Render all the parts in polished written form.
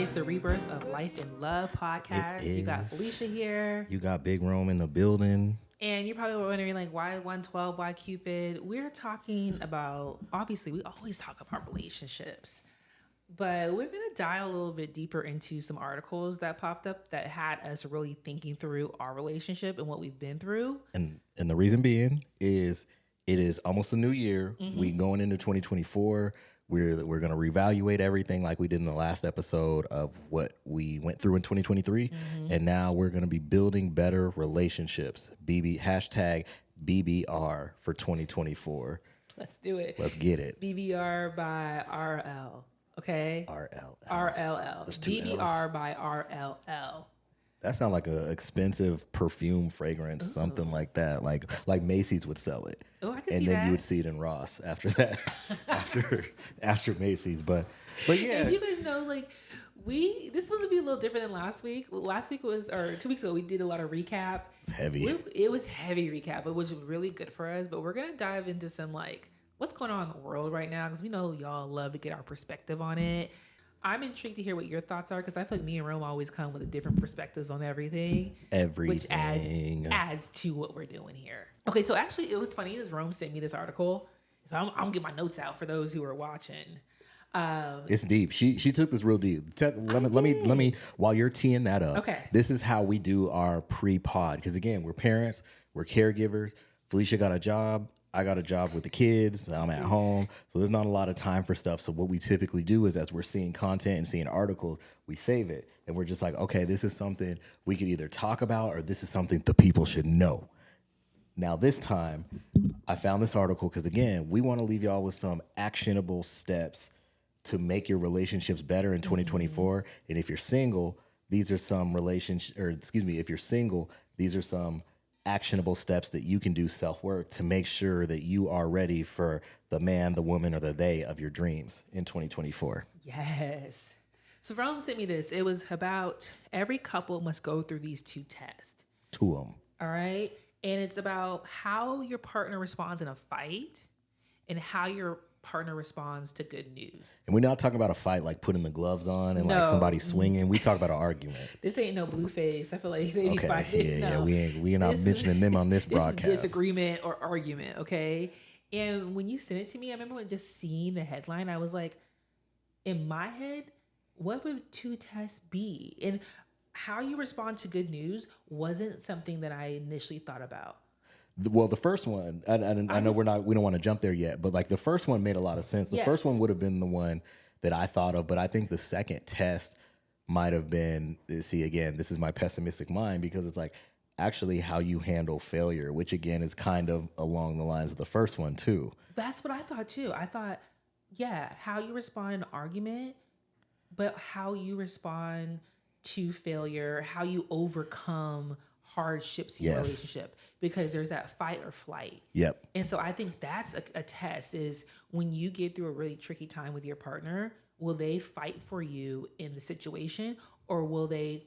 It's the Rebirth of Life and Love podcast. You got Felicia here. You got Big Rome in the building. And you're probably wondering, like, why 112? Why Cupid? We're talking about, obviously, we always talk about relationships. But we're going to dive a little bit deeper into some articles that popped up that had us really thinking through our relationship and what we've been through. And the reason being is it is almost a new year. We going into 2024. We're going to reevaluate everything like we did in the last episode of what we went through in 2023. And now we're going to be building better relationships. Hashtag BBR for 2024. Let's do it. Let's get it. BBR by RL. Okay? RLL. There's two BBR L's. by RLL. That sounds like an expensive perfume fragrance, something like that. Like Macy's would sell it. Oh, I can and see then that. you would see it in Ross after that, after Macy's. But yeah, And you guys know, like, this was to be a little different than last week. Last week or 2 weeks ago, we did a lot of recap. it's heavy. It was heavy recap, but it was really good for us. But we're gonna dive into some, like, what's going on in the world right now, because we know y'all love to get our perspective on it. I'm intrigued to hear what your thoughts are, because I feel like me and Rome always come with a different perspectives on everything. Which adds to what we're doing here. Okay, so actually it was funny as Rome sent me this article. So I'm gonna get my notes out for those who are watching. It's deep. She took this real deep. Let me while you're teeing that up. Okay. This is how we do our pre-pod, because again, we're parents, we're caregivers. Felicia got a job. I got a job with the kids. I'm at home. So there's not a lot of time for stuff. So what we typically do is, as we're seeing content and seeing articles, we save it. And we're just like, okay, this is something we could either talk about, or this is something the people should know. Now, this time, I found this article because, again, we want to leave y'all with some actionable steps to make your relationships better in 2024. And if you're single, these are some if you're single, these are some actionable steps that you can do self-work to make sure that you are ready for the man, the woman, or the they of your dreams in 2024. Yes. So Rome sent me this. It was about every couple must go through these 2 tests. 2 of them. All right. And it's about how your partner responds in a fight and how your partner responds to good news. And we're not talking about a fight like putting the gloves on and No. like somebody swinging. We talk about an argument. This ain't no Blueface. I feel like they be Okay, fighting. yeah, No. we're not mentioning them on this broadcast. This is disagreement or argument, okay? And when you sent it to me, I remember just seeing the headline. I was like, in my head, what would 2 tests be? And how you respond to good news wasn't something that I initially thought about. Well, the first one, I know we don't want to jump there yet, but like the first one made a lot of sense. The first one would have been the one that I thought of, but I think the second test might have been, see, again, this is my pessimistic mind, because it's like actually how you handle failure, which again is kind of along the lines of the first one too. That's what I thought too. I thought, yeah, how you respond in an argument, but how you respond to failure, how you overcome hardships in your relationship, because there's that fight or flight. Yep. And so I think that's a test, is when you get through a really tricky time with your partner, will they fight for you in the situation, or will they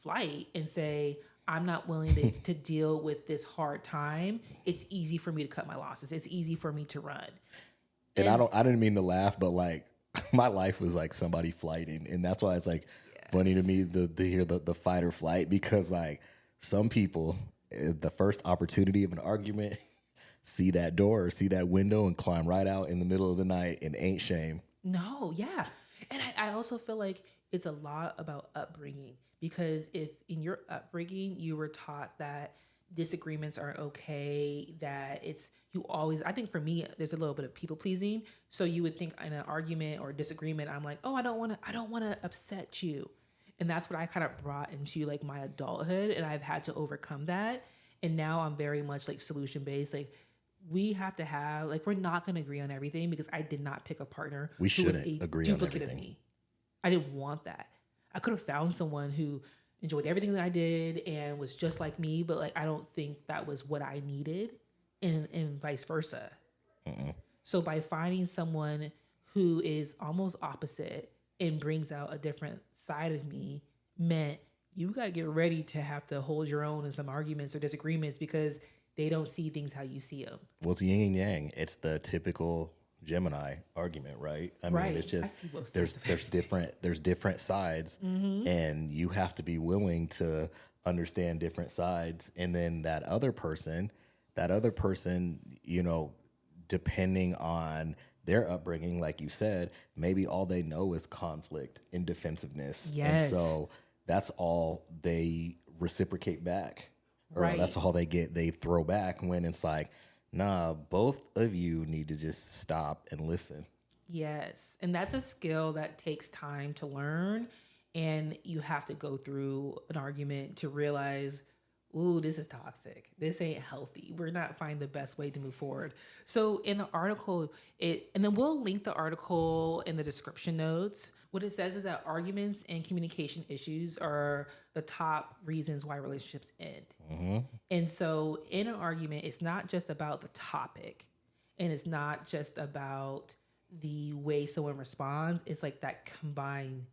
flight and say, I'm not willing to deal with this hard time. It's easy for me to cut my losses. It's easy for me to run. And I didn't mean to laugh, but like my life was like somebody flighting. And that's why it's like funny to me to hear the fight or flight, because like some people, the first opportunity of an argument, see that door or see that window and climb right out in the middle of the night, and ain't shame. No, yeah. And I also feel like it's a lot about upbringing, because if in your upbringing you were taught that disagreements aren't okay, that it's I think for me, there's a little bit of people pleasing. So you would think in an argument or disagreement, I'm like, oh, I don't want to upset you. And that's what I kind of brought into like my adulthood, and I've had to overcome that. And now I'm very much like solution based. Like, we have to have, like, we're not going to agree on everything, because I did not pick a partner who was a duplicate of me. I didn't want that. I could have found someone who enjoyed everything that I did and was just like me, but like I don't think that was what I needed, and vice versa. So by finding someone who is almost opposite and brings out a different side of me, meant you got to get ready to have to hold your own in some arguments or disagreements, because they don't see things how you see them. Well, it's yin and yang. It's the typical Gemini argument, right? I mean, Right. it's I just see both sides. there's different sides, and you have to be willing to understand different sides. And then that other person, you know, depending on their upbringing, like you said, maybe all they know is conflict and defensiveness, and Yes. so that's all they reciprocate back, or that's Right. all they get. They throw back when it's like, nah, both of you need to just stop and listen. Yes. And that's a skill that takes time to learn. And you have to go through an argument to realize, ooh, this is toxic. This ain't healthy. We're not finding the best way to move forward. So in the article, and then we'll link the article in the description notes. What it says is that arguments and communication issues are the top reasons why relationships end. And so in an argument, it's not just about the topic, and it's not just about the way someone responds. It's like that combined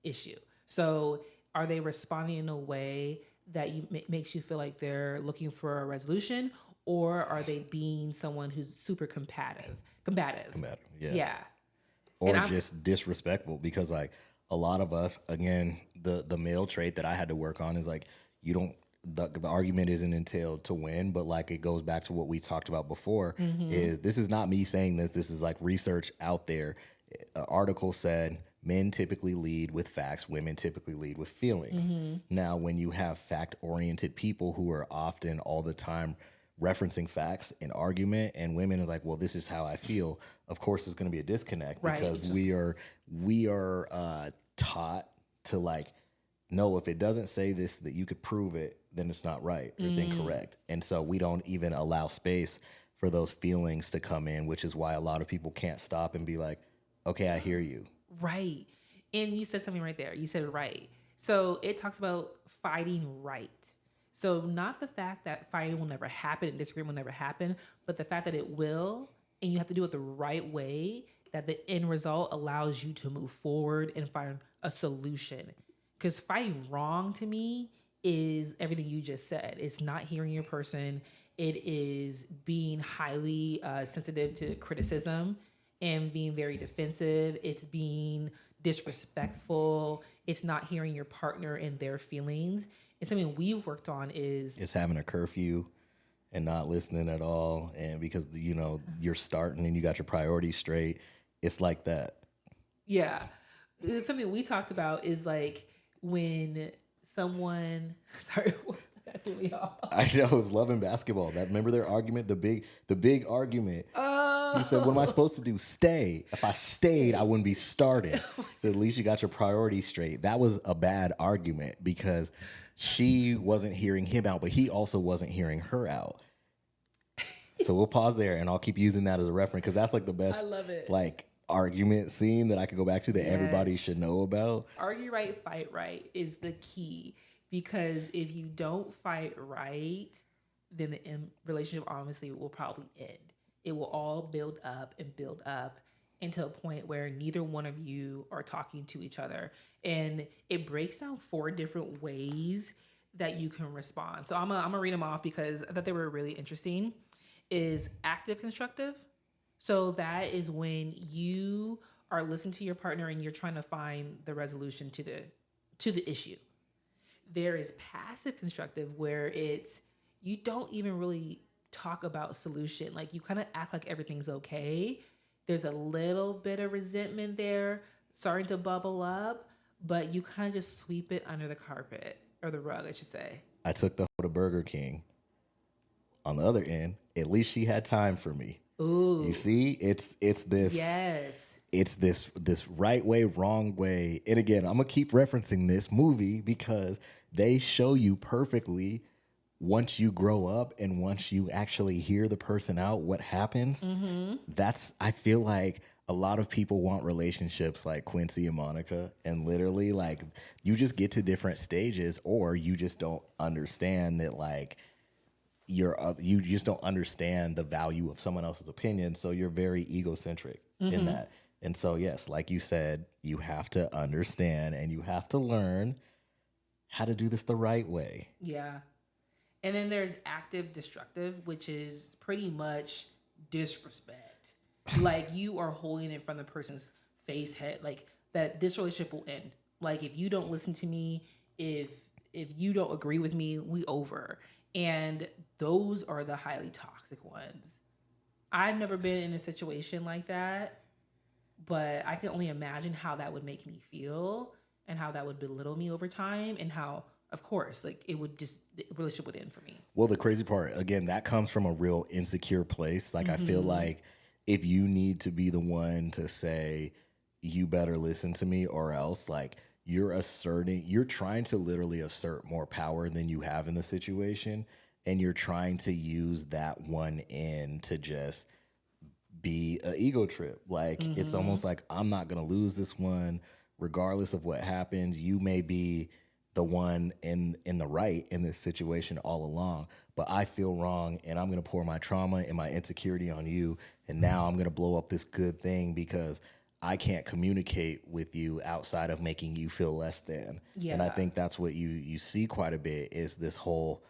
issue. So are they responding in a way that makes you feel like they're looking for a resolution, or are they being someone who's super combative? Yeah. Yeah. And Or I'm just disrespectful, because like a lot of us, again, the male trait that I had to work on is like, you don't, the argument isn't entailed to win, but like it goes back to what we talked about before. Is this is not me saying this is like research out there. An article said men typically lead with facts, women typically lead with feelings. Now, when you have fact oriented people who are often all the time referencing facts in argument, and women are like, well, this is how I feel, of course there's going to be a disconnect, right. because we are taught to like, no, if it doesn't say this that you could prove it, then it's not right, or it's incorrect. And so we don't even allow space for those feelings to come in, which is why a lot of people can't stop and be like, okay, I hear you. Right. And you said something right there. You said right. So it talks about fighting right. So not the fact that fighting will never happen and disagreement will never happen, but the fact that it will, and you have to do it the right way, that the end result allows you to move forward and find a solution. Because fighting wrong to me is everything you just said. It's not hearing your person. It is being highly sensitive to criticism and being very defensive. It's being disrespectful. It's not hearing your partner and their feelings. And something we've worked on is It's having a curfew and not listening at all. And because, you know, you're starting and you got your priorities straight, it's like that. yeah. It's something we talked about is like when someone sorry, that threw me off. I know, it was Love and Basketball. That, remember their argument, the big argument. He said, "What am I supposed to do? Stay. If I stayed, I wouldn't be starting." So at least you got your priorities straight. That was a bad argument because she wasn't hearing him out, but he also wasn't hearing her out. So we'll pause there, and I'll keep using that as a reference because that's like the best, I love it. like argument scene that I could go back to that everybody Yes. should know about. Argue right, fight right is the key, because if you don't fight right, then the relationship honestly will probably end. It will all build up and build up into a point where neither one of you are talking to each other. And it breaks down 4 different ways that you can respond. So I'm gonna read them off because I thought they were really interesting. Is active constructive. So that is when you are listening to your partner and you're trying to find the resolution to the issue. There is passive constructive, where it's you don't even really talk about solution. Like you kind of act like everything's okay. There's a little bit of resentment there starting to bubble up, but you kind of just sweep it under the carpet, or the rug, I should say. I took the to Burger King. On the other end, at least she had time for me. Ooh. You see, it's this. Yes. It's this right way, wrong way. And again, I'm gonna keep referencing this movie because they show you perfectly, once you grow up and once you actually hear the person out, what happens. That's, I feel like a lot of people want relationships like Quincy and Monica, and literally like you just get to different stages, or you just don't understand that like you just don't understand the value of someone else's opinion, so you're very egocentric in that. And so yes, like you said, you have to understand and you have to learn how to do this the right way. Yeah. And then there's active destructive, which is pretty much disrespect. Like you are holding it from the person's face head, like that this relationship will end. Like if you don't listen to me, if you don't agree with me, we over. And those are the highly toxic ones. I've never been in a situation like that, but I can only imagine how that would make me feel and how that would belittle me over time and how of course like it would just the relationship would end for me. Well, the crazy part, again, that comes from a real insecure place. Like, I feel like if you need to be the one to say, you better listen to me or else, like, you're trying to literally assert more power than you have in the situation. And you're trying to use that one end to just be an ego trip. Like, it's almost like, I'm not going to lose this one regardless of what happens. You may be the one in the right in this situation all along, but I feel wrong and I'm going to pour my trauma and my insecurity on you, and now I'm going to blow up this good thing because I can't communicate with you outside of making you feel less than. And I Yeah. think that's what you see quite a bit is this whole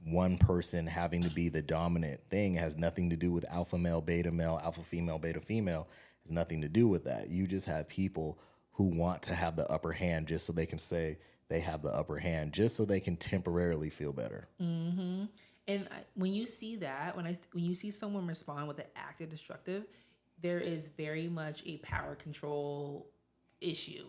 one person having to be the dominant thing. It has nothing to do with alpha male, alpha female, beta female. It has nothing to do with that. You just have people who want to have the upper hand just so they can say they have the upper hand, just so they can temporarily feel better. And when you see that, when you see someone respond with an active destructive, there is very much a power control issue.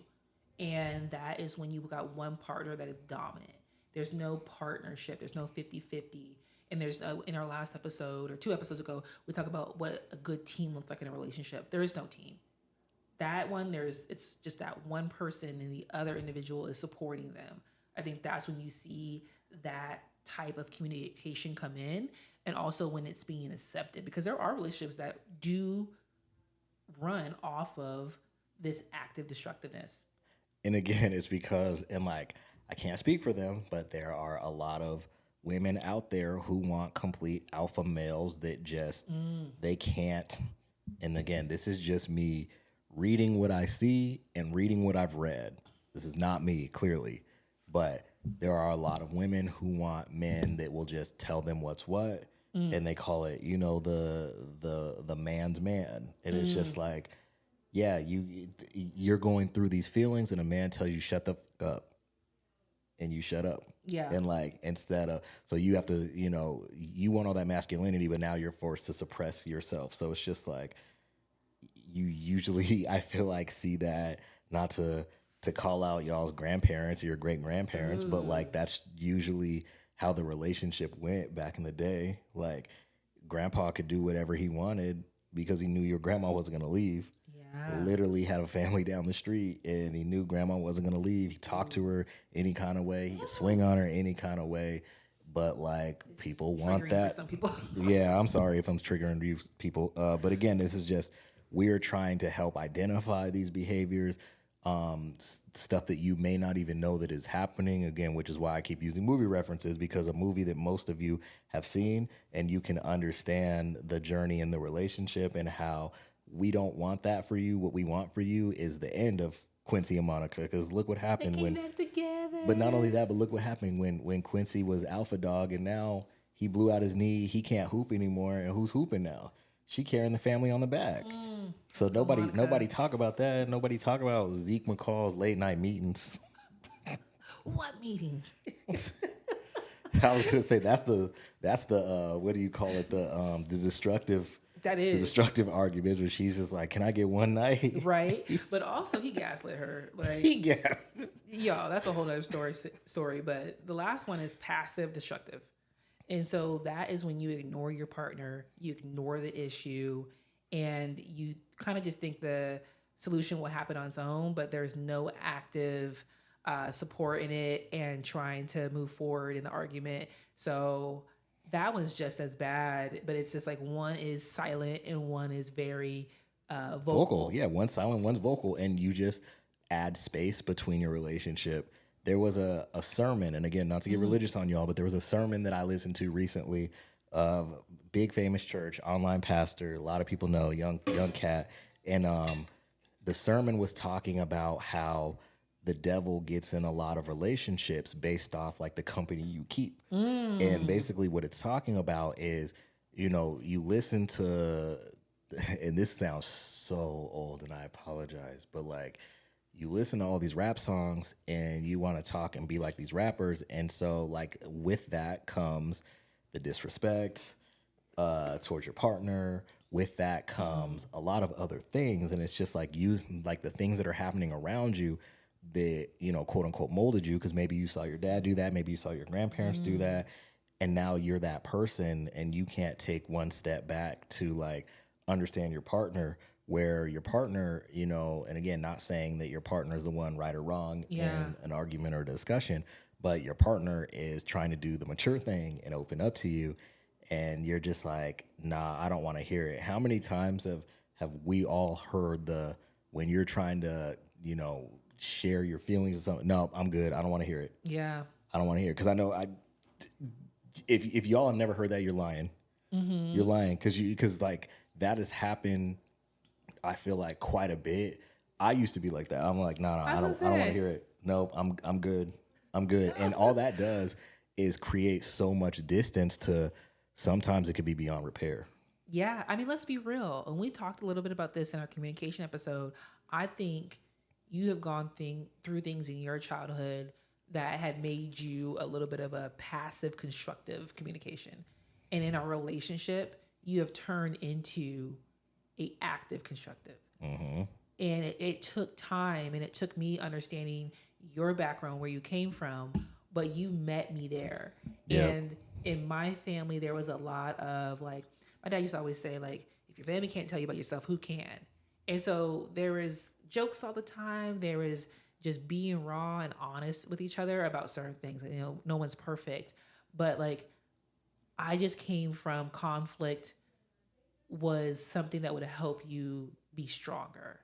And that is when you got one partner that is dominant. There's no partnership, there's no 50-50. And there's in our last episode or 2 episodes ago, we talk about what a good team looks like in a relationship. There is no team. That one, it's just that one person and the other individual is supporting them. I think that's when you see that type of communication come in, and also when it's being accepted, because there are relationships that do run off of this active destructiveness. And again, it's because, and like, I can't speak for them, but there are a lot of women out there who want complete alpha males that just, they can't. And again, this is just me reading what I see and reading what I've read. This is not me, clearly. But there are a lot of women who want men that will just tell them what's what. And they call it, the man's man. And it's just like, yeah, you're going through these feelings and a man tells you shut the fuck up. And you shut up. Yeah. And like, instead of, so you have to, you want all that masculinity, but now you're forced to suppress yourself. So it's just like, you usually, I feel like, see that, not to call out y'all's grandparents or your great grandparents, but like, that's usually how the relationship went back in the day. Like, grandpa could do whatever he wanted because he knew your grandma wasn't going to leave. Yeah. Literally had a family down the street and he knew grandma wasn't going to leave. He talked to her any kind of way. He could swing on her any kind of way. But like, people want Triggering that. for some people. Yeah, I'm sorry if I'm triggering you people. But again, this is just, we're trying to help identify these behaviors, stuff that you may not even know that is happening. Again, which is why I keep using movie references, because a movie that most of you have seen, and you can understand the journey in the relationship and how we don't want that for you. What we want for you is the end of Quincy and Monica, because look what happened when. Back together. But not only that, but look what happened when Quincy was alpha dog, and now he blew out his knee. He can't hoop anymore, and who's hooping now? She carrying the family on the back. So nobody talk about that. Nobody talk about Zeke McCall's late night meetings. What meeting? I was gonna say that's the what do you call it, the destructive. That is the destructive arguments where she's just like, "Can I get one night?" Right, but also he gaslit her. Like, He gassed. y'all, that's a whole other story. But the last one is passive destructive, and so that is when you ignore your partner, you ignore the issue, and you kind of just think the solution will happen on its own, but there's no active support in it and trying to move forward in the argument. So that one's just as bad, but it's just like one is silent and one is very vocal. Yeah, one's silent, one's vocal, and you just add space between your relationship. There was a sermon, and again, not to get religious on y'all, but there was a sermon that I listened to recently of big famous church, online pastor, a lot of people know, young cat, and the sermon was talking about how the devil gets in a lot of relationships based off like the company you keep. And basically what it's talking about is, you listen to and this sounds so old, and I apologize, but like you listen to all these rap songs and you want to talk and be like these rappers, and so like with that comes the disrespect towards your partner. With that comes a lot of other things, and it's just like using like the things that are happening around you that quote unquote molded you, because maybe you saw your dad do that, maybe you saw your grandparents do that, and now you're that person, and you can't take one step back to like understand your partner, where your partner, and again, not saying that your partner is the one right or wrong in an argument or discussion, but your partner is trying to do the mature thing and open up to you, and you're just like, nah, I don't want to hear it. How many times have we all heard the, when you're trying to, share your feelings or something? No, I'm good. I don't want to hear it. Yeah. I don't want to hear it. Because I know if y'all have never heard that, you're lying. You're lying, because like that has happened, I feel like, quite a bit. I used to be like that. I'm like, no, I don't want to hear it. No, I'm good. I'm good. And all that does is create so much distance to, sometimes it could be beyond repair. Yeah. I mean, let's be real. And we talked a little bit about this in our communication episode. I think you have gone through things in your childhood that had made you a little bit of a passive constructive communication. And in our relationship, you have turned into a active constructive. And it took time, and it took me understanding your background, where you came from, but you met me there. Yep. And in my family, there was a lot of like, my dad used to always say, like, if your family can't tell you about yourself, who can? And so there is jokes all the time. There is just being raw and honest with each other about certain things. No one's perfect, but like, I just came from conflict was something that would help you be stronger,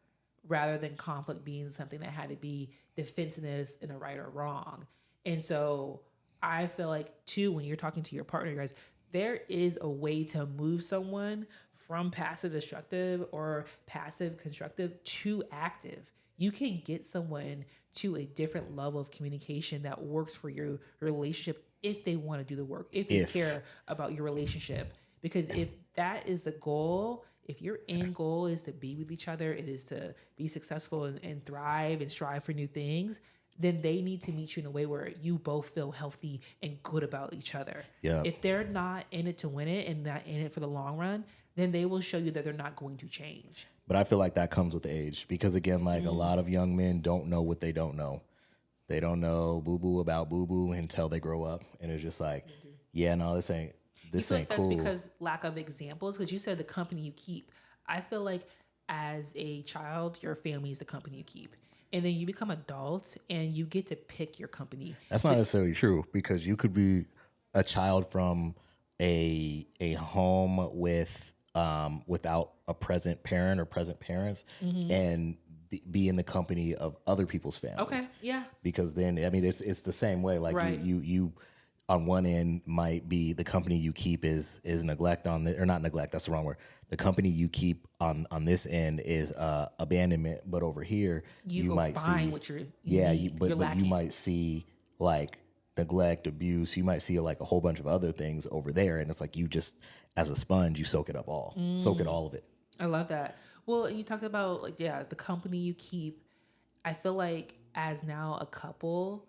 rather than conflict being something that had to be defensiveness in a right or wrong. And so I feel like too, when you're talking to your partner, guys, there is a way to move someone from passive destructive or passive constructive to active. You can get someone to a different level of communication that works for your relationship, if they want to do the work, if they care about your relationship. Because if that is the goal, if your end goal is to be with each other, it is to be successful and thrive and strive for new things, then they need to meet you in a way where you both feel healthy and good about each other. Yep. If they're not in it to win it and not in it for the long run, then they will show you that they're not going to change. But I feel like that comes with age, because again, like a lot of young men don't know what they don't know. They don't know boo-boo about boo-boo until they grow up. And it's just like, yeah, no, this ain't like cool. That's because lack of examples, because you said the company you keep. I feel like as a child, your family is the company you keep. And then you become adults and you get to pick your company. That's not necessarily true, because you could be a child from a home with without a present parent or present parents, and be in the company of other people's families. Okay, yeah. Because then, I mean, it's the same way. Like right. you on one end might be the company you keep is neglect on the, or not neglect, that's the wrong word. The company you keep on this end is abandonment, but over here you might see what you're but you might see like neglect, abuse. You might see like a whole bunch of other things over there, and it's like you just, as a sponge, you soak it up all, soak it all of it. I love that. Well, you talked about like the company you keep. I feel like as now a couple,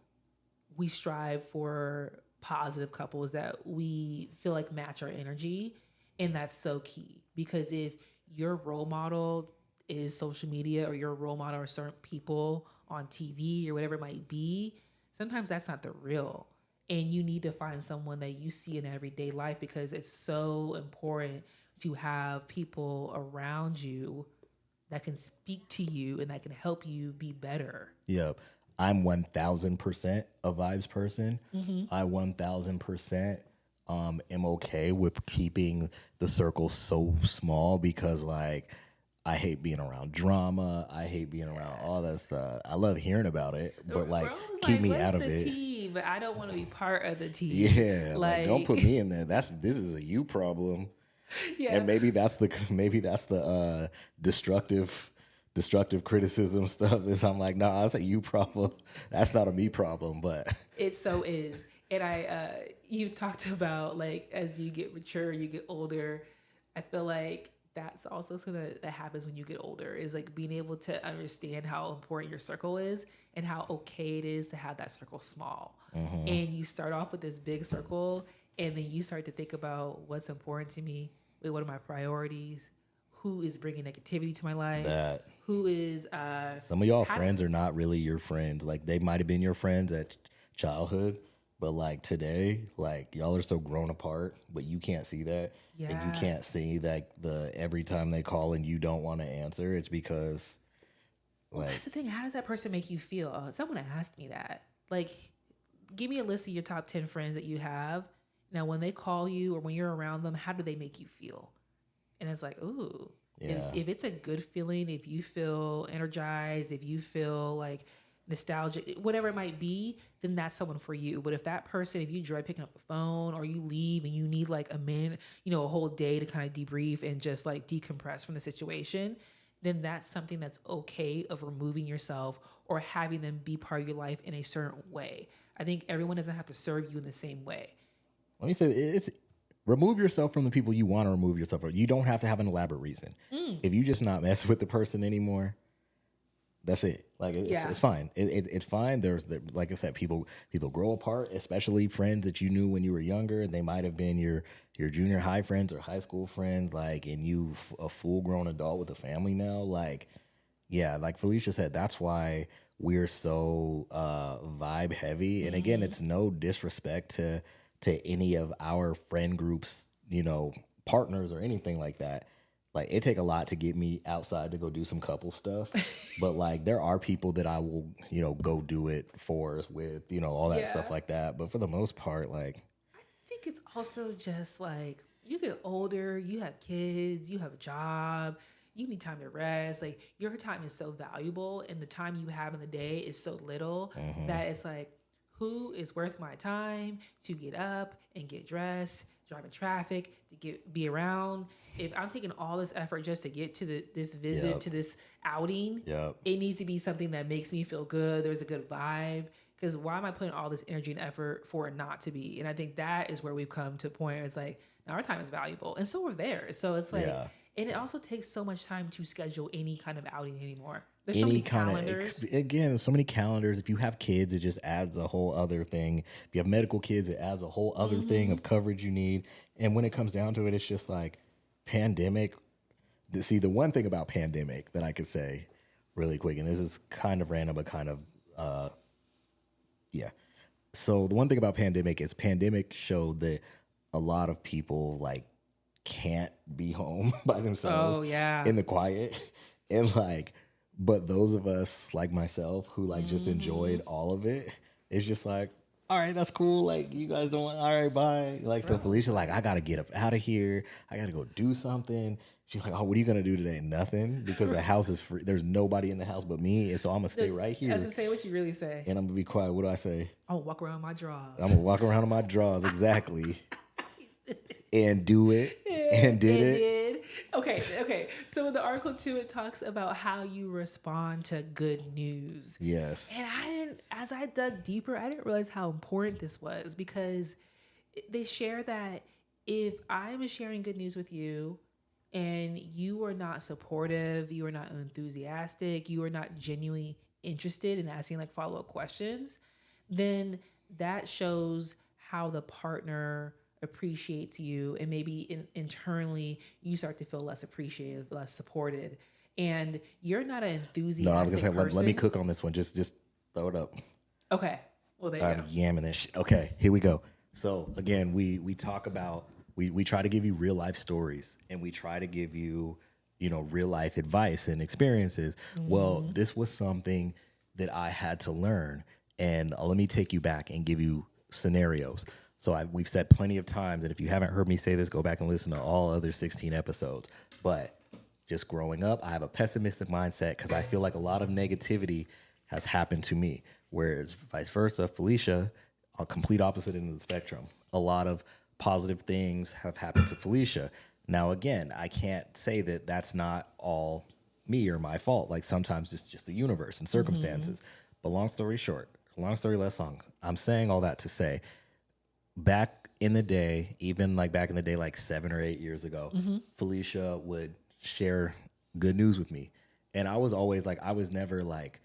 we strive for positive couples that we feel like match our energy, and that's so key, because if your role model is social media, or your role model are certain people on TV or whatever it might be, sometimes that's not the real, and you need to find someone that you see in everyday life, because it's so important to have people around you that can speak to you and that can help you be better. Yep. I'm 1000% a vibes person. I 1000% am okay with keeping the circle so small, because like I hate being around drama. I hate being around all that stuff. I love hearing about it, but like keep me out of it. Tea, but I don't want to be part of the tea. Yeah, like don't put me in there. This is a you problem. Yeah, and maybe that's the destructive criticism stuff, is I'm like, nah, that's a you problem. That's not a me problem, but it so is. And you talked about like, as you get mature, you get older, I feel like that's also something that happens when you get older, is like being able to understand how important your circle is and how okay it is to have that circle small. And you start off with this big circle, and then you start to think about what's important to me. Wait, what are my priorities? Who is bringing negativity to my life? That Who is some of y'all how, friends are not really your friends. Like they might have been your friends at childhood, but like today, like y'all are so grown apart, but you can't see that. And you yeah. can't see that the every time they call and you don't want to answer, it's because Well, like that's the thing. How does that person make you feel? Someone asked me that. Like, give me a list of your top 10 friends that you have. Now, when they call you or when you're around them, how do they make you feel? And it's like, ooh. And yeah. if it's a good feeling, if you feel energized, if you feel like nostalgic, whatever it might be, then that's someone for you. But if that person, if you dread picking up the phone or you leave and you need like a minute, a whole day to kind of debrief and just like decompress from the situation, then that's something that's okay of removing yourself or having them be part of your life in a certain way. I think everyone doesn't have to serve you in the same way. Let me say it's remove yourself from the people you want to remove yourself from. You don't have to have an elaborate reason. If you just not messing with the person anymore, that's it. Like it's fine. It's fine. Like I said, people grow apart, especially friends that you knew when you were younger. They might have been your junior high friends or high school friends. Like, and you a full grown adult with a family now. Like, yeah, like Felicia said, that's why we're so vibe heavy. And again, it's no disrespect to any of our friend groups, partners or anything like that. Like it take a lot to get me outside to go do some couple stuff, but like there are people that I will, go do it for with, all that stuff like that. But for the most part, like I think it's also just like you get older, you have kids, you have a job, you need time to rest. Like your time is so valuable, and the time you have in the day is so little that it's like, who is worth my time to get up and get dressed, drive in traffic, to be around? If I'm taking all this effort just to get to this visit, to this outing, it needs to be something that makes me feel good. There's a good vibe. Because why am I putting all this energy and effort for it not to be? And I think that is where we've come to a point where it's like, now our time is valuable. And so are theirs. So it's like, and it also takes so much time to schedule any kind of outing anymore. There's so many calendars. Again, so many calendars. If you have kids, it just adds a whole other thing. If you have medical kids, it adds a whole other thing of coverage you need. And when it comes down to it, it's just like pandemic. See, the one thing about pandemic that I could say really quick, and this is kind of random, but kind of, yeah. So the one thing about pandemic is pandemic showed that a lot of people like can't be home by themselves in the quiet. And like, but those of us like myself who like just enjoyed all of it, it's just like, all right, that's cool. Like you guys don't want, all right, bye. Like, so Felicia, like, I got to get up out of here. I got to go do something. She's like, oh, what are you going to do today? Nothing, because the house is free. There's nobody in the house but me. And so I'm going to stay right here. As to say what you really say. And I'm going to be quiet. What do I say? I'm going to walk around my drawers. I'm going to walk around in my drawers. Exactly. And do it. And did it. Okay. So in the article too, it talks about how you respond to good news. Yes. And as I dug deeper, I didn't realize how important this was, because they share that if I'm sharing good news with you and you are not supportive, you are not enthusiastic, you are not genuinely interested in asking like follow-up questions, then that shows how the partner appreciates you, and maybe internally you start to feel less appreciated, less supported, and you're not an enthusiastic No, I was gonna say, person. let me cook on this one. Just throw it up. Okay. Well, there you go. I'm yamming this shit. Okay, here we go. So again, we talk about we try to give you real life stories, and we try to give you real life advice and experiences. Well, this was something that I had to learn, and let me take you back and give you scenarios. So we've said plenty of times, and if you haven't heard me say this, go back and listen to all other 16 episodes. But just growing up, I have a pessimistic mindset because I feel like a lot of negativity has happened to me, whereas vice versa, Felicia, a complete opposite end of the spectrum. A lot of positive things have happened to Felicia. Now, again, I can't say that that's not all me or my fault. Like sometimes it's just the universe and circumstances. But long story short, long story less long, I'm saying all that to say, back in the day, even like back in the day, like 7 or 8 years ago, Felicia would share good news with me. And I was always like, I was never like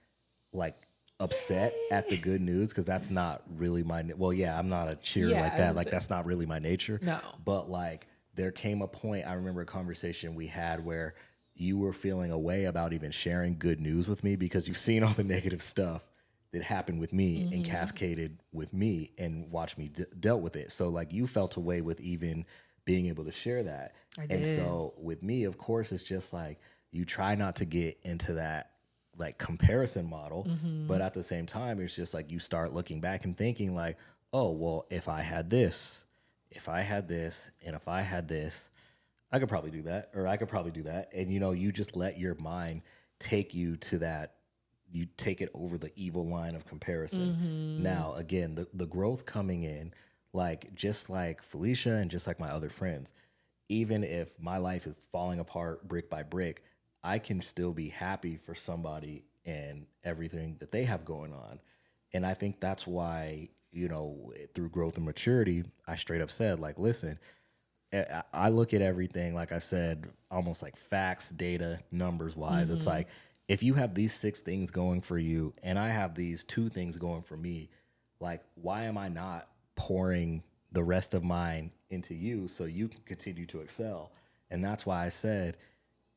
upset at the good news, because that's not really well, yeah, I'm not a cheer Yeah, like that. Like that's not really my nature. No. But like there came a point, I remember a conversation we had where you were feeling a way about even sharing good news with me, because you've seen all the negative stuff that happened with me and cascaded with me and watched me dealt with it. So like you felt a way with even being able to share that. I And did. so with me, of course, it's just like you try not to get into that like comparison model, but at the same time, it's just like you start looking back and thinking like, oh, well, if I had this, and if I had this, I could probably do that, or I could probably do that. And, you know, you just let your mind take you to that. You take it over the evil line of comparison. Now, again, the growth coming in, like just like Felicia and just like my other friends, even if my life is falling apart brick by brick, I can still be happy for somebody and everything that they have going on. And I think that's why, you know, through growth and maturity, I straight up said, like, listen, I look at everything, like I said, almost like facts, data, numbers wise. It's like, if you have these 6 things going for you and I have these 2 things going for me, like, why am I not pouring the rest of mine into you so you can continue to excel? And that's why I said,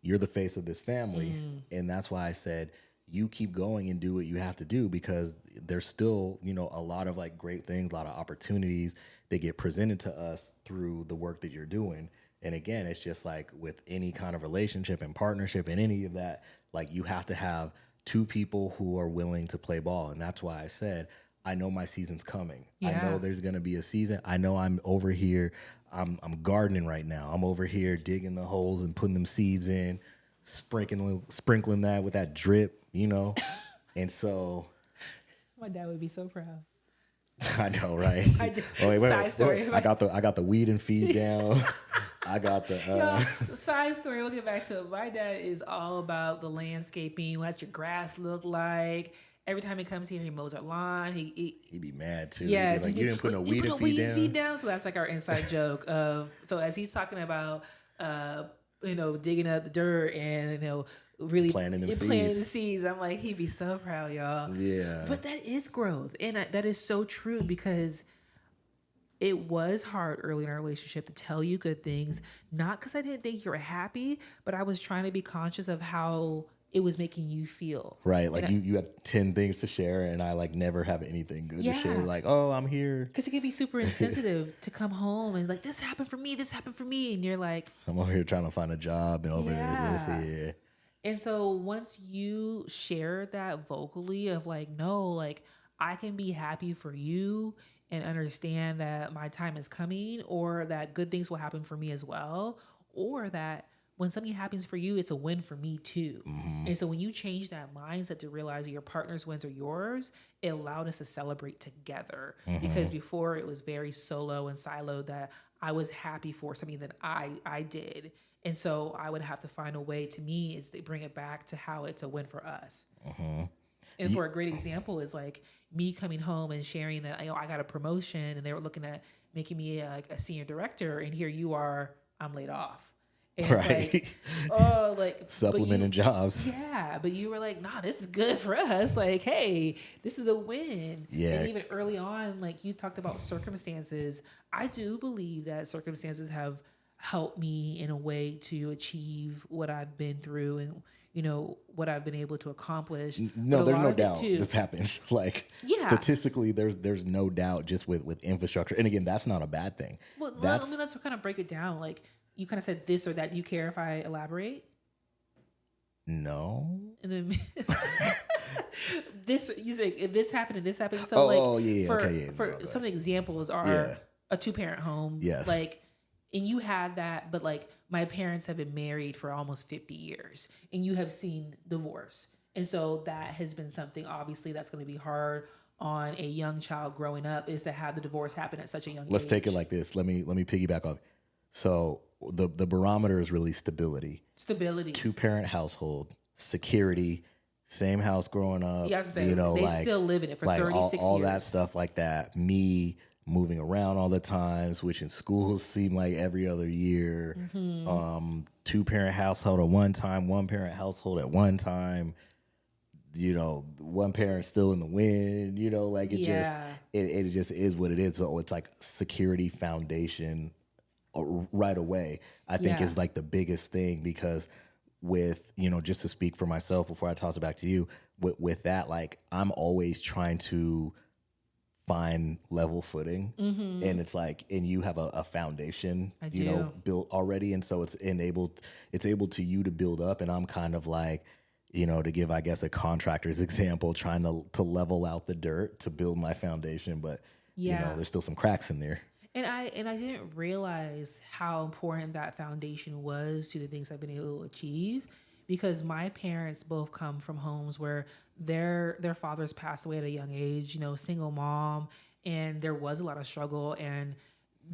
you're the face of this family. And that's why I said, you keep going and do what you have to do, because there's still, you know, a lot of like great things, a lot of opportunities that get presented to us through the work that you're doing. And again, it's just like with any kind of relationship and partnership and any of that, like you have to have 2 people who are willing to play ball. And that's why I said, I know my season's coming. I Yeah. know there's going to be a season. I know I'm over here. I'm gardening right now. I'm over here digging the holes and putting them seeds in, sprinkling that with that drip, you know? And so My dad would be so proud. I know, right? I did. Oh, Side story. I got the weed and feed down. I got the Yo, side story, we'll get back to it. My dad is all about the landscaping. What's your grass look like? Every time he comes here, he mows our lawn. He'd be mad too. Yes, He'd be like, you didn't put no weed and feed down. So that's like our inside joke of. So as he's talking about, you know, digging up the dirt and, you know, really planting the seeds, I'm like, he'd be so proud, y'all. Yeah. But that is growth, and that is so true, because it was hard early in our relationship to tell you good things, not because I didn't think you were happy, but I was trying to be conscious of how it was making you feel. Right. Like you have 10 things to share, and I like never have anything good to share. Like, oh, I'm here. Because it can be super insensitive to come home and like, this happened for me. And you're like, I'm over here trying to find a job and over this. Yeah. And so once you share that vocally of like, no, like I can be happy for you and understand that my time is coming, or that good things will happen for me as well, or that when something happens for you, it's a win for me too. And so when you change that mindset to realize that your partner's wins are yours, it allowed us to celebrate together. Because before it was very solo and siloed, that I was happy for something that I did. And so I would have to find a way, to me, is to bring it back to how it's a win for us. And for a great example is like me coming home and sharing that, you know, I got a promotion and they were looking at making me like a senior director, and here you are, I'm laid off. And right. It's like, oh, like supplementing jobs. Yeah, but you were like, nah, this is good for us. Like, hey, this is a win. Yeah. And even early on, like you talked about circumstances. I do believe that circumstances have helped me in a way to achieve what I've been through and, you know, what I've been able to accomplish. No, there's no doubt this happens. Like, yeah. Statistically, there's no doubt just with infrastructure. And again, that's not a bad thing. Well, let's kind of break it down. Like, you kind of said this or that. Do you care if I elaborate? No. And then you say if this happened and this happened. So some examples are a 2-parent home. Yes. Like, and you had that, but like my parents have been married for almost 50 years, and you have seen divorce, and so that has been something obviously that's going to be hard on a young child growing up, is to have the divorce happen at such a young age. Let's take it like this. Let me piggyback off. So the barometer is really stability. 2-parent household, security, same house growing up. Yeah, I was saying, they still live in it for 36 years. All that stuff like that. Me, moving around all the time, switching schools seem like every other year, 2-parent household at one time, 1-parent household at one time, one parent still in the wind, like Yeah. it just is what it is. So it's like security foundation right away, I think, Yeah. is like the biggest thing, because with, just to speak for myself before I toss it back to you, with that, like, I'm always trying to find level footing, and it's like, and you have a foundation, I do. built already, and so it's able to you to build up, and I'm kind of like, to give, I guess, a contractor's example, trying to level out the dirt to build my foundation, but Yeah. there's still some cracks in there. And I didn't realize how important that foundation was to the things I've been able to achieve, because my parents both come from homes where their fathers passed away at a young age, single mom, and there was a lot of struggle, and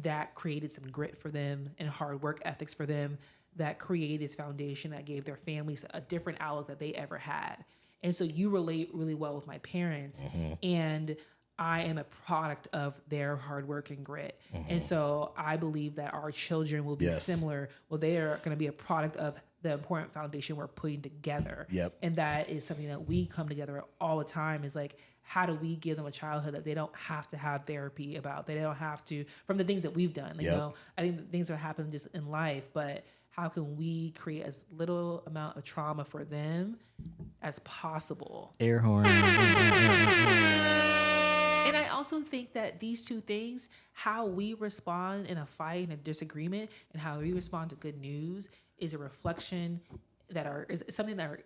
that created some grit for them and hard work ethics for them, that created this foundation that gave their families a different outlook that they ever had. And so you relate really well with my parents, and I am a product of their hard work and grit. And so I believe that our children will be Yes. similar. Well, they are going to be a product of the important foundation we're putting together. Yep. And that is something that we come together all the time, is like, how do we give them a childhood that they don't have to have therapy about? They don't have to, from the things that we've done. Yep. I think that things are happening just in life, but how can we create as little amount of trauma for them as possible? Air horn. And I also think that these two things, how we respond in a fight and a disagreement, and how we respond to good news, is a reflection is something that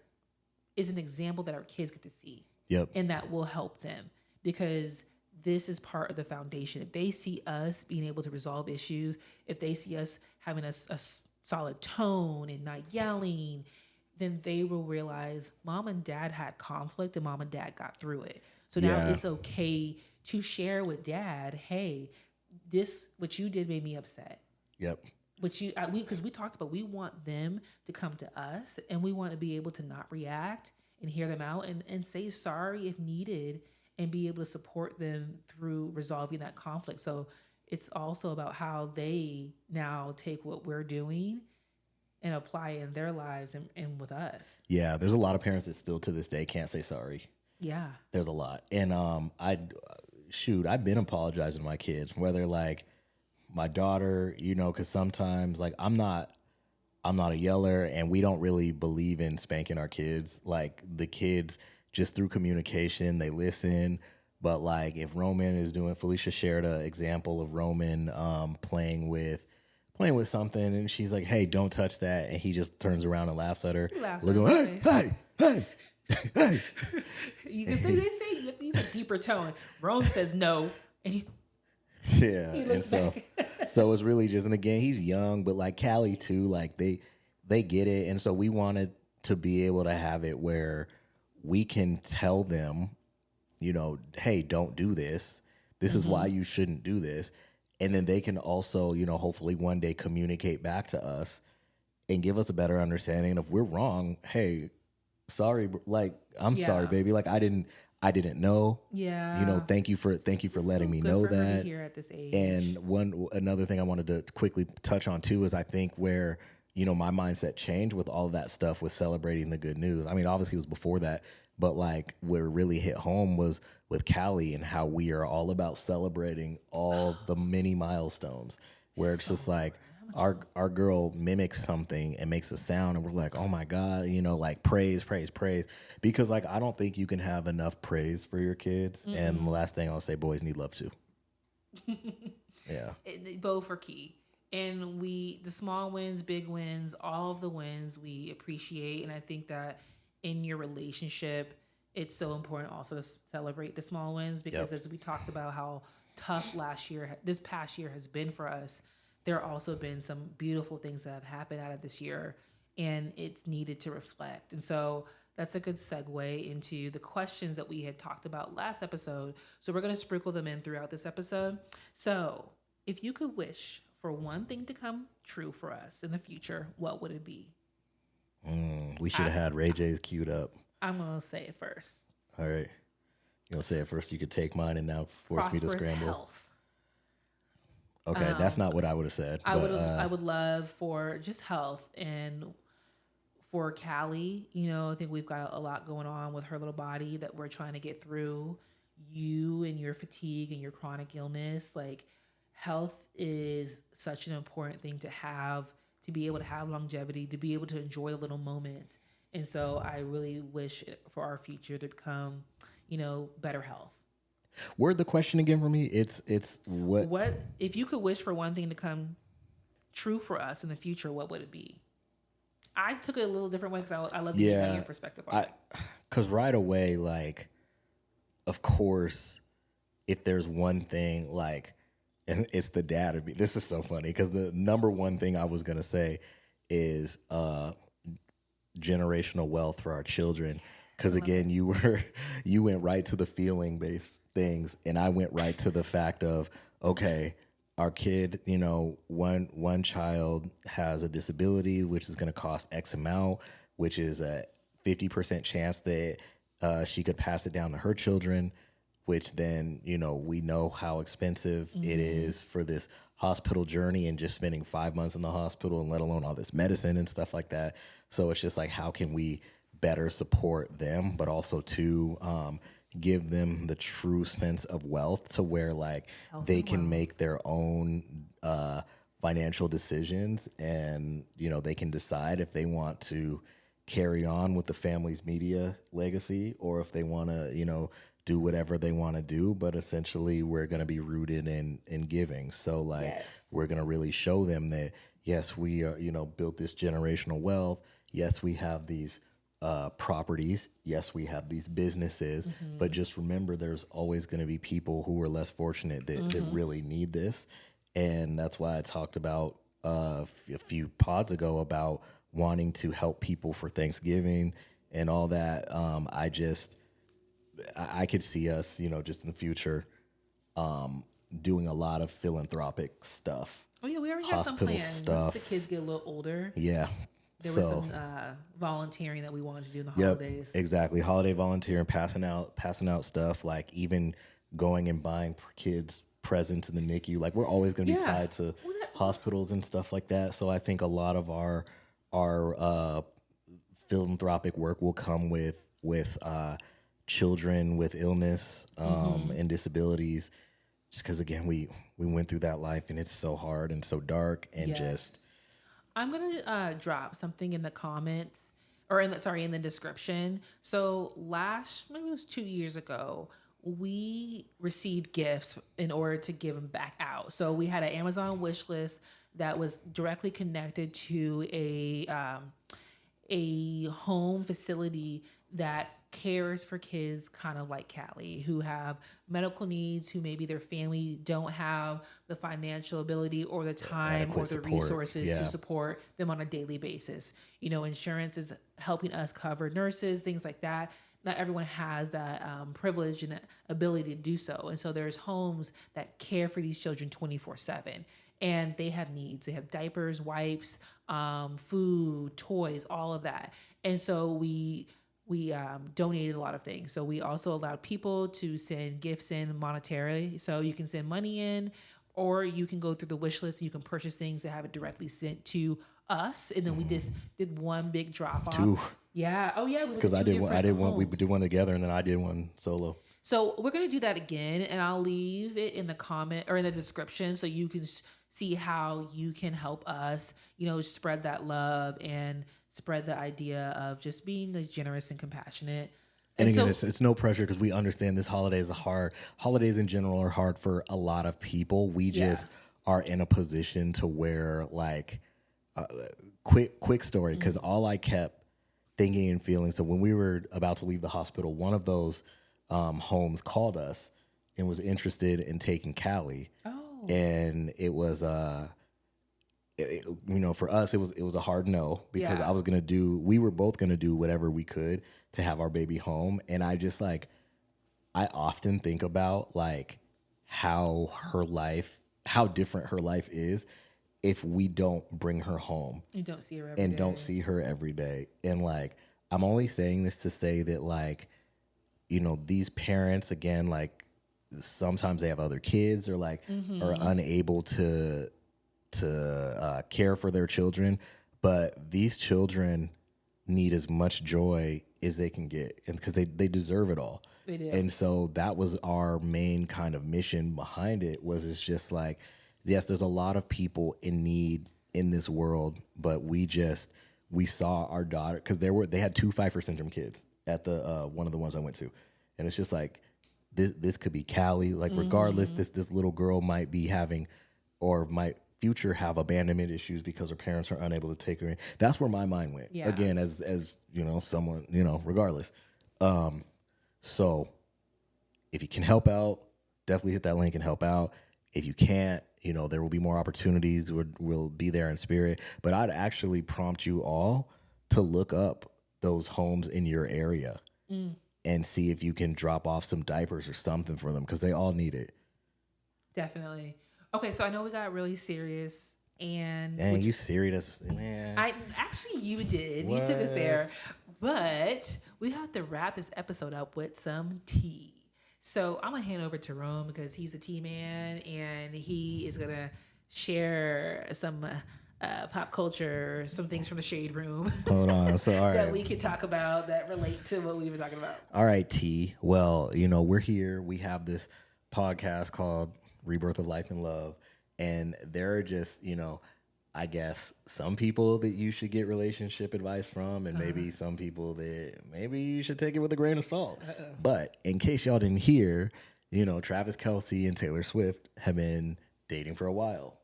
is an example that our kids get to see. Yep. And that will help them, because this is part of the foundation. If they see us being able to resolve issues, if they see us having a solid tone and not yelling, then they will realize mom and dad had conflict and mom and dad got through it. So now Yeah. it's okay to share with dad, hey, what you did made me upset. Yep. Because we talked about, we want them to come to us, and we want to be able to not react and hear them out, and say sorry if needed, and be able to support them through resolving that conflict. So it's also about how they now take what we're doing and apply it in their lives and with us. Yeah. There's a lot of parents that still to this day can't say sorry. Yeah. There's a lot. And I've been apologizing to my kids, whether like my daughter, because sometimes, like, I'm not a yeller, and we don't really believe in spanking our kids. Like, the kids, just through communication, they listen. But like, if Roman is Felicia shared an example of Roman playing with something, and she's like, "Hey, don't touch that," and he just turns around and laughs at her, looking, hey. They say you have to use a deeper tone. Rome says no, and he Yeah, and looks so back. so it's really just, and again, he's young, but like Callie too, like they get it, and so we wanted to be able to have it where we can tell them, hey, don't do this. This is why you shouldn't do this, and then they can also, hopefully one day communicate back to us and give us a better understanding. And if we're wrong, hey, sorry, like, I'm sorry, baby, like I didn't know. Yeah. Thank you for letting me know that. Here at this age. And another thing I wanted to quickly touch on too is, I think where, my mindset changed with all of that stuff with celebrating the good news. I mean, obviously it was before that, but like where it really hit home was with Callie, and how we are all about celebrating all the many milestones, where it's just like, our girl mimics something and makes a sound, and we're like, oh my God, like praise, because like, I don't think you can have enough praise for your kids. And the last thing I'll say, boys need love too. Yeah. Both are key. And the small wins, big wins, all of the wins we appreciate. And I think that in your relationship, it's so important also to celebrate the small wins, because as we talked about how tough this past year has been for us, there have also been some beautiful things that have happened out of this year, and it's needed to reflect. And so that's a good segue into the questions that we had talked about last episode. So we're going to sprinkle them in throughout this episode. So if you could wish for one thing to come true for us in the future, what would it be? We should have had Ray J's queued up. I'm going to say it first. All right. You want to say it first? You could take mine and now force me to Prosperous scramble. health. Okay, that's not what I would have said, but I would love for just health and for Callie. I think we've got a lot going on with her little body that we're trying to get through. You and your fatigue and your chronic illness, like health is such an important thing to be able to have longevity, to be able to enjoy the little moments. And so I really wish for our future to become, better health. word the question again for me. It's what What if you could wish for one thing to come true for us in the future? What would it be? I took it a little different way because I love to hear your perspective on it. Because right away, like, of course, if there's one thing, like, and it's the dad of me. This is so funny because the number one thing I was gonna say is generational wealth for our children. Because again, you went right to the feeling based things, and I went right to the fact of, okay, our kid, one child has a disability, which is going to cost X amount, which is a 50% chance that she could pass it down to her children, which then, we know how expensive it is for this hospital journey and just spending 5 months in the hospital, and let alone all this medicine and stuff like that. So it's just like, how can we better support them, but also to give them the true sense of wealth to where like they can make their own financial decisions, and they can decide if they want to carry on with the family's media legacy or if they want to do whatever they want to do. But essentially we're going to be rooted in giving. So like we're going to really show them that yes, we are built this generational wealth. Yes, we have these properties. Yes, we have these businesses, but just remember there's always going to be people who are less fortunate that really need this. And that's why I talked about a few pods ago about wanting to help people for Thanksgiving and all that. I could see us, just in the future, doing a lot of philanthropic stuff. Oh yeah, we already have some plans. Stuff. Once the kids get a little older. Yeah. There was some volunteering that we wanted to do in the holidays. Exactly. Holiday volunteering, passing out stuff, like even going and buying kids presents in the NICU. Like we're always going to be tied to hospitals and stuff like that. So I think a lot of our philanthropic work will come with children with illness and disabilities. Just because again, we went through that life and it's so hard and so dark and just. I'm gonna drop something in the comments or in the description. So maybe it was 2 years ago, we received gifts in order to give them back out. So we had an Amazon wish list that was directly connected to a home facility that cares for kids kind of like Callie who have medical needs, who maybe their family don't have the financial ability or the time or the resources to support them on a daily basis. Insurance is helping us cover nurses, things like that. Not everyone has that privilege and that ability to do so. And so there's homes that care for these children 24/7. And they have needs. They have diapers, wipes, food, toys, all of that. And so we donated a lot of things. So we also allowed people to send gifts in monetary. So you can send money in, or you can go through the wish list. You can purchase things that have it directly sent to us. And then we just did one big drop off. Two. Yeah. Oh yeah. Because I did one. We did one together, and then I did one solo. So we're gonna do that again, and I'll leave it in the comment or in the description so you can see how you can help us, spread that love and spread the idea of just being generous and compassionate. And again, it's no pressure because we understand this holidays in general are hard for a lot of people. We just are in a position to where like, quick story. Cause all I kept thinking and feeling. So when we were about to leave the hospital, one of those, homes called us and was interested in taking Callie. Oh. And it was, for us, it was a hard no because we were both going to do whatever we could to have our baby home. And I just I often think about like how different her life is if we don't bring her home. You don't see her don't see her every day. And like, I'm only saying this to say that like, these parents, again, like sometimes they have other kids or like are unable to care for their children, but these children need as much joy as they can get, and because they deserve it all. They do. And so that was our main kind of mission behind it. Was it's just like, yes, there's a lot of people in need in this world, but we saw our daughter, because they had 2 Pfeiffer syndrome kids at the one of the ones I went to, and it's just like this could be Callie. Like regardless, this little girl might be having, or might future have abandonment issues because her parents are unable to take her in. That's where my mind went. Yeah. Again, as you know, someone, you know, regardless. So if you can help out, definitely hit that link and help out. If you can't, you know, there will be more opportunities. We'll be there in spirit. But I'd actually prompt you all to look up those homes in your area and see if you can drop off some diapers or something for them, because they all need it. Definitely. Okay, so I know we got really serious, and You serious, man? You did. What? You took us there, but we have to wrap this episode up with some tea. So I'm gonna hand over to Rome because he's a tea man, and he is gonna share some pop culture, some things from the shade room. Hold on. So all right, that we could talk about that relate to what we were talking about. All right, T. Well, you know, we're here. We have this podcast called Rebirth of Life and Love, and there are just, you know, I guess some people that you should get relationship advice from, and maybe some people that maybe you should take it with a grain of salt. But in case y'all didn't hear, you know, Travis Kelce and Taylor Swift have been dating for a while.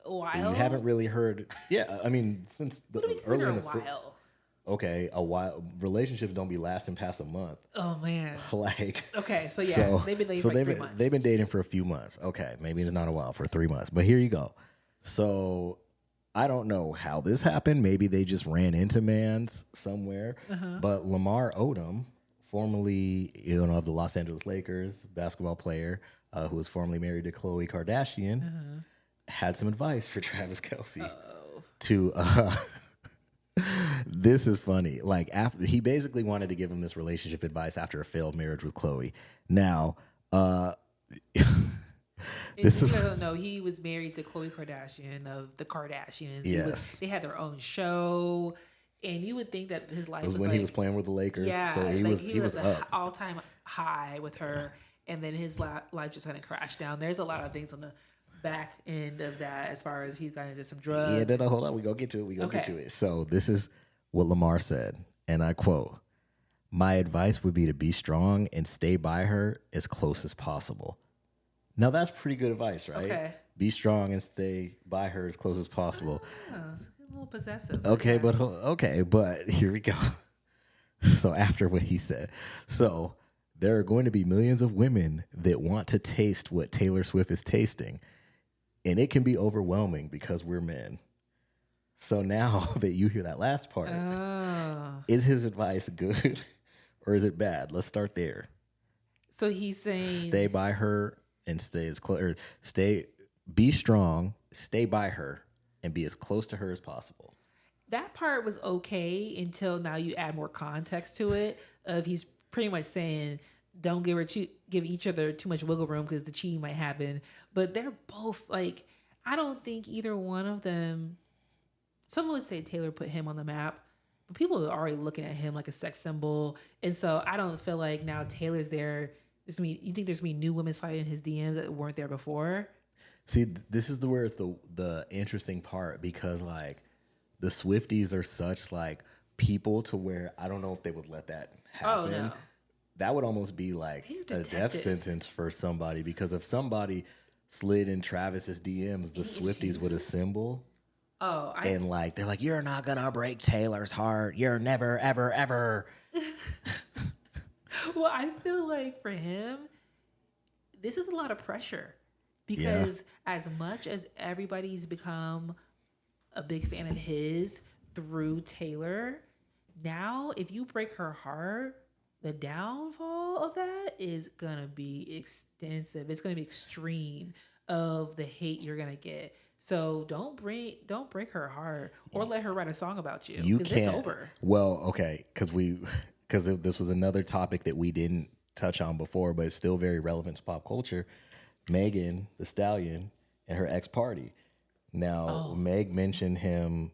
A while? And you haven't really heard. Yeah, I mean, since What do we early consider in a the while? Okay, a while. Relationships don't be lasting past a month. Oh man. Like, okay, so yeah, they've been dating for like 3 months. They've been dating for a few months. Okay, maybe it's not a while, for 3 months, but here you go. So I don't know how this happened. Maybe they just ran into mans somewhere. But Lamar Odom, formerly, you know, of the Los Angeles Lakers, basketball player, who was formerly married to Khloe Kardashian, had some advice for Travis Kelce to. This is funny. Like, after he basically wanted to give him this relationship advice after a failed marriage with Khloe. Now, If you guys don't know, he was married to Khloe Kardashian of the Kardashians. Yes. They had their own show, and you would think that his life it was was when like, he was playing with the Lakers. Yeah, So he was at up. all-time high with her, and then his life just kind of crashed down. There's a lot of things on the back end of that as far as he got into some drugs. Yeah, no, hold on. We go get to it. Get to it. So this is what Lamar said, and I quote, "My advice would be to be strong and stay by her as close as possible." Now that's pretty good advice, right? Okay. Be strong and stay by her as close as possible. Oh, it's a little possessive. Okay, yeah. but here we go. So after what he said, so there are going to be millions of women that want to taste what Taylor Swift is tasting, and it can be overwhelming because we're men. So now that you hear that last part, is his advice good or is it bad? Let's start there. So he's saying stay by her and stay as close, or be strong, stay by her, and be as close to her as possible. That part was okay until now you add more context to it. Of he's pretty much saying don't give each other too much wiggle room because the cheating might happen. But they're both like, I don't think either one of them. Someone would say Taylor put him on the map, but people are already looking at him like a sex symbol, and so I don't feel like now Taylor's there. You think there's gonna be new women sliding in his DMs that weren't there before? See, this is where it's the interesting part, because like the Swifties are such like people to where I don't know if they would let that happen. Oh no. That would almost be like a death sentence for somebody, because if somebody slid in Travis's DMs, the Swifties would assemble. And like they're like, you're not gonna break Taylor's heart. You're never, ever, ever. Well, I feel like for him, this is a lot of pressure, because as much as everybody's become a big fan of his through Taylor, now if you break her heart, the downfall of that is gonna be extensive. It's gonna be extreme of the hate you're gonna get. So don't break her heart or let her write a song about you. You because can't. It's over. Well, okay, because this was another topic that we didn't touch on before, but it's still very relevant to pop culture. Megan the Stallion and her ex Party. Now, Meg mentioned him,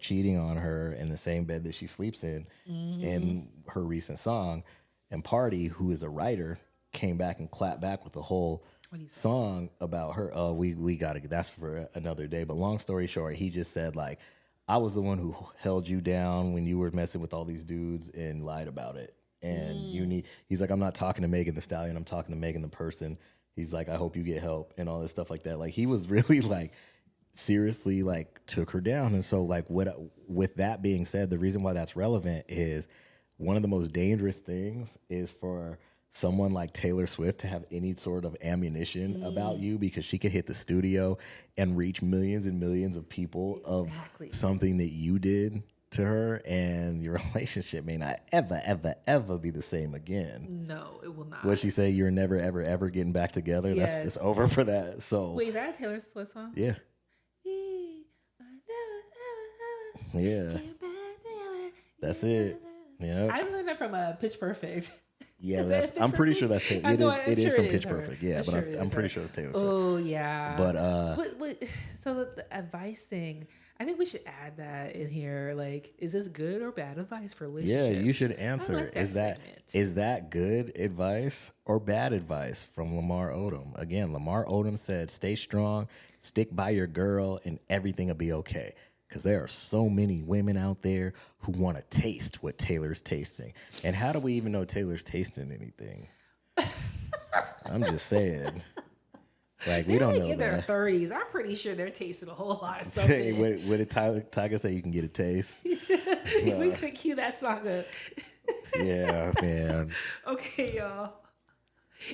cheating on her in the same bed that she sleeps in her recent song. And Party, who is a writer, came back and clapped back with the whole song about her. Oh, we gotta, that's for another day. But long story short, he just said, like, I was the one who held you down when you were messing with all these dudes and lied about it. And he's like, I'm not talking to Megan the Stallion, I'm talking to Megan the person. He's like, I hope you get help and all this stuff like that. Like, he was really like, seriously, like, took her down. And so, like, with that being said, the reason why that's relevant is one of the most dangerous things is for someone like Taylor Swift to have any sort of ammunition about you, because she could hit the studio and reach millions and millions of people of something that you did to her, and your relationship may not ever, ever, ever be the same again. No, it will not. What'd she say? You're never, ever, ever getting back together? Yes. It's over for that. So wait, is that a Taylor Swift song? Yeah. Yeah. That's it. Yeah. I learned that from Pitch Perfect. Yeah, I'm pretty sure that's Taylor. It is from Pitch Perfect. Yeah, but I'm pretty sure it's Taylor Swift. Oh yeah. But so the advice thing, I think we should add that in here. Like, is this good or bad advice for relationships? Yeah, you should answer. Is that good advice or bad advice from Lamar Odom? Again, Lamar Odom said, "Stay strong, stick by your girl, and everything will be okay." Because there are so many women out there who want to taste what Taylor's tasting. And how do we even know Taylor's tasting anything? I'm just saying. Like, we don't know in that. their 30s. I'm pretty sure they're tasting a whole lot of something. What did Tiger say? You can get a taste. We could cue that song up. Yeah, man. Okay, y'all.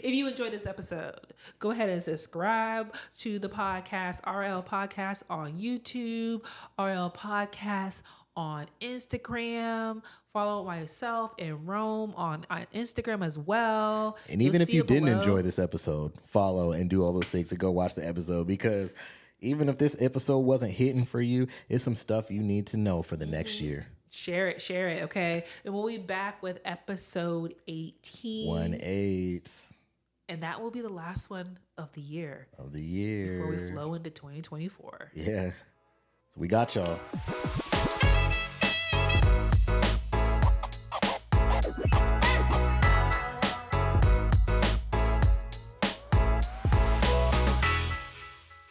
If you enjoyed this episode, go ahead and subscribe to the podcast, RL Podcast on YouTube, RL Podcast on Instagram. Follow myself and Rome on Instagram as well. And even if you didn't enjoy this episode, follow and do all those things and go watch the episode, because even if this episode wasn't hitting for you, it's some stuff you need to know for the next year. Share it, okay? And we'll be back with episode 18. 18. And that will be the last one of the year. Before we flow into 2024. Yeah. So we got y'all.